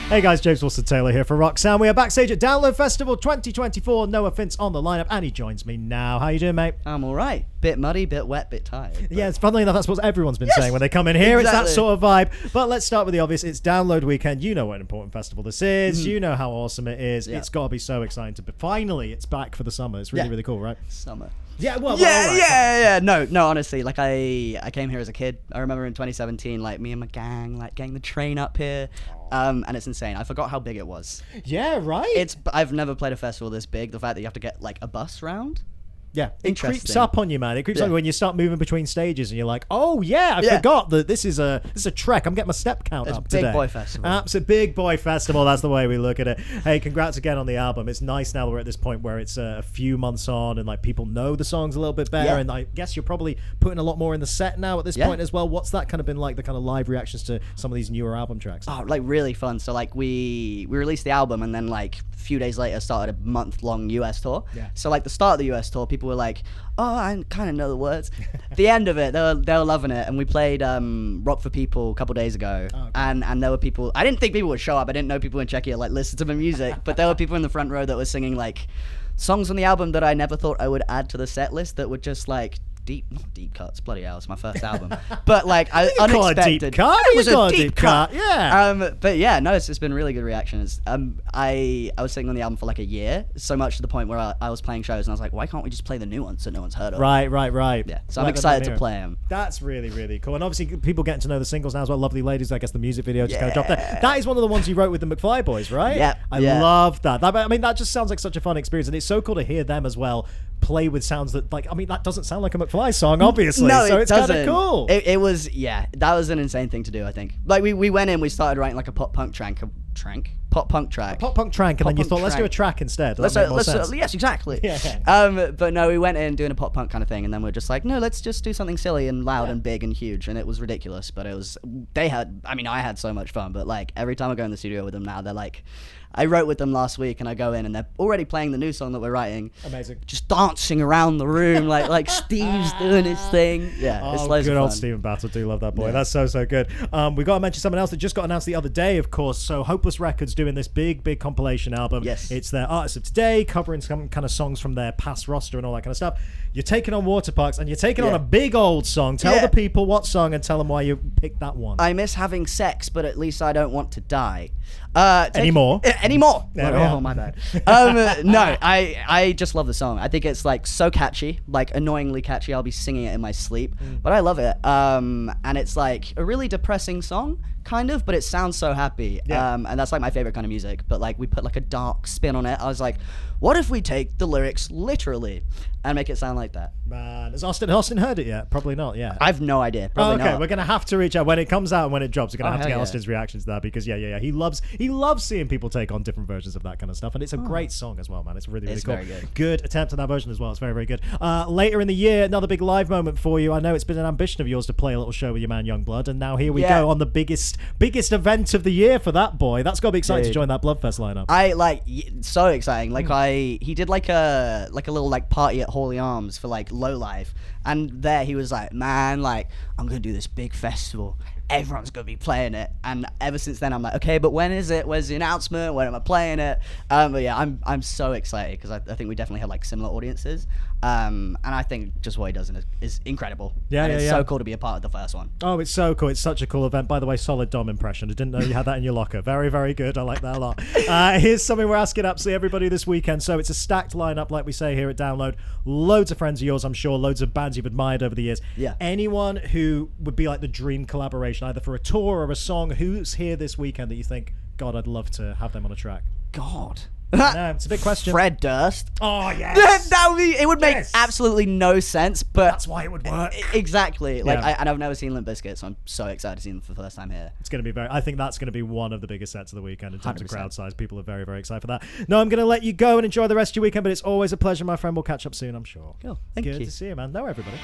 Hey guys, James Wilson-Taylor here for Rock Sound. We are backstage at Download Festival 2024. Noahfinnce on the lineup, and he joins me now. How you doing, mate? I'm all right. Bit muddy, bit wet, bit tired. Yeah, it's funnily enough, that's what everyone's been saying when they come in here. Exactly. It's that sort of vibe. But let's start with the obvious. It's Download Weekend. You know what an important festival this is. You know how awesome it is. Yeah. It's got to be so exciting to be. Finally, it's back for the summer. It's really, really cool, right? Summer. Yeah, well, yeah. No, honestly, like I came here as a kid. I remember in 2017, like me and my gang, like getting the train up here, and it's insane. I forgot how big it was. Yeah, right. I've never played a festival this big. The fact that you have to get like a bus round. Yeah, it creeps up on you, man. It creeps up when you start moving between stages, and you're like, "Oh yeah, I forgot that this is a trek. I'm getting my step count up today." Big boy festival. It's a big boy festival. That's the way we look at it. Hey, congrats again on the album. It's nice now that we're at this point where it's a few months on, and like people know the songs a little bit better. And I guess you're probably putting a lot more in the set now at this point as well. What's that kind of been like? The kind of live reactions to some of these newer album tracks? Oh, like really fun. So like we released the album, and then like a few days later started a month-long US tour. Yeah. So like the start of the US tour, people were like, "Oh, I kind of know the words." The end of it, they were loving it, and we played Rock for People a couple days ago, and there were people. I didn't think people would show up. I didn't know people in Czechia like listen to my music, but there were people in the front row that were singing like songs on the album that I never thought I would add to the set list. That were just like not deep cuts. Bloody hell, it's my first album, but like unexpected. It was a deep cut. Yeah. But yeah, no, it's been really good reactions. I was singing on the album for like a year, so much to the point where I was playing shows and I was like, why can't we just play the new ones that no one's heard of? Right. Yeah, so I'm excited to play them. That's really, really cool. And obviously people getting to know the singles now as well. Lovely Ladies, I guess the music video just kind of dropped there. That is one of the ones you wrote with the McFly boys, right? Yeah. I love that. I mean, that just sounds like such a fun experience, and it's so cool to hear them as well play with sounds that, like, I mean, that doesn't sound like a McFly song, obviously. No, so it's kind of cool. It was, that was an insane thing to do, I think. Like, we went in, we started writing like a pop punk track. Pop punk track. A pop punk track, and then you thought, let's do a track instead. Yes, exactly. Yeah. But no, we went in doing a pop punk kind of thing, and then we're just like, no, let's just do something silly and loud and big and huge, and it was ridiculous. But I had so much fun. But like every time I go in the studio with them now, they're like, I wrote with them last week, and I go in, and they're already playing the new song that we're writing. Amazing. Just dancing around the room, like Steve's doing his thing. Yeah, it's loads of fun. Good old Stephen Battle. Do love that boy. Yeah. That's so good. We got to mention something else that just got announced the other day, of course. So Hopeless Records doing this big compilation album. Yes. It's their Artists of Today, covering some kind of songs from their past roster and all that kind of stuff. You're taking on Waterparks, and you're taking on a big old song. Tell the people what song, and tell them why you picked that one. I miss having sex, but at least I don't want to die. Anymore. Oh, my bad. No, I just love the song. I think it's like so catchy, like annoyingly catchy. I'll be singing it in my sleep, but I love it. And it's like a really depressing song, kind of, but it sounds so happy. And that's like my favorite kind of music. But like we put like a dark spin on it. I was like, what if we take the lyrics literally and make it sound like that? Man, has Austin heard it yet? Probably not. Yeah, I have no idea. Probably not. We're gonna have to reach out when it comes out and when it drops. We're gonna have to get Austin's reactions to that, because he loves seeing people take on different versions of that kind of stuff, and it's a great song as well, man. It's really cool. Very good. Good attempt at that version as well. It's very, very good. Later in the year, another big live moment for you. I know it's been an ambition of yours to play a little show with your man YUNGBLUD, and now here we go on the biggest event of the year for that boy. That's got to be exciting to join that Bloodfest lineup. So exciting. Like he did like a little like party at Hawley Arms for like Low Life, and there he was like, man, like I'm gonna do this big festival, everyone's gonna be playing it. And ever since then I'm like, okay, but when is it? Where's the announcement? When am I playing it? But yeah, I'm so excited, because I think we definitely have like similar audiences, and I think just what he does is incredible. It's so cool to be a part of the first one. Oh, it's so cool. It's such a cool event. By the way, solid Dom impression. I didn't know you had that in your locker. Very, very good. I like that a lot. Here's something we're asking absolutely everybody this weekend. So it's a stacked lineup, like we say here at Download. Loads of friends of yours, I'm sure. Loads of bands you've admired over the years. Yeah. Anyone who would be like the dream collaboration, either for a tour or a song, who's here this weekend that you think, God, I'd love to have them on a track? God. No, it's a big question. Fred Durst. Oh, yes. It would make absolutely no sense, but that's why it would work. Exactly. Like, and I've never seen Limp Bizkit, so I'm so excited to see them for the first time here. It's going to be I think that's going to be one of the biggest sets of the weekend in terms 100%. of crowd size. People are very, very excited for that. No, I'm going to let you go and enjoy the rest of your weekend, but it's always a pleasure, my friend. We'll catch up soon, I'm sure. Cool. Thank you. Good to see you, man. No, everybody.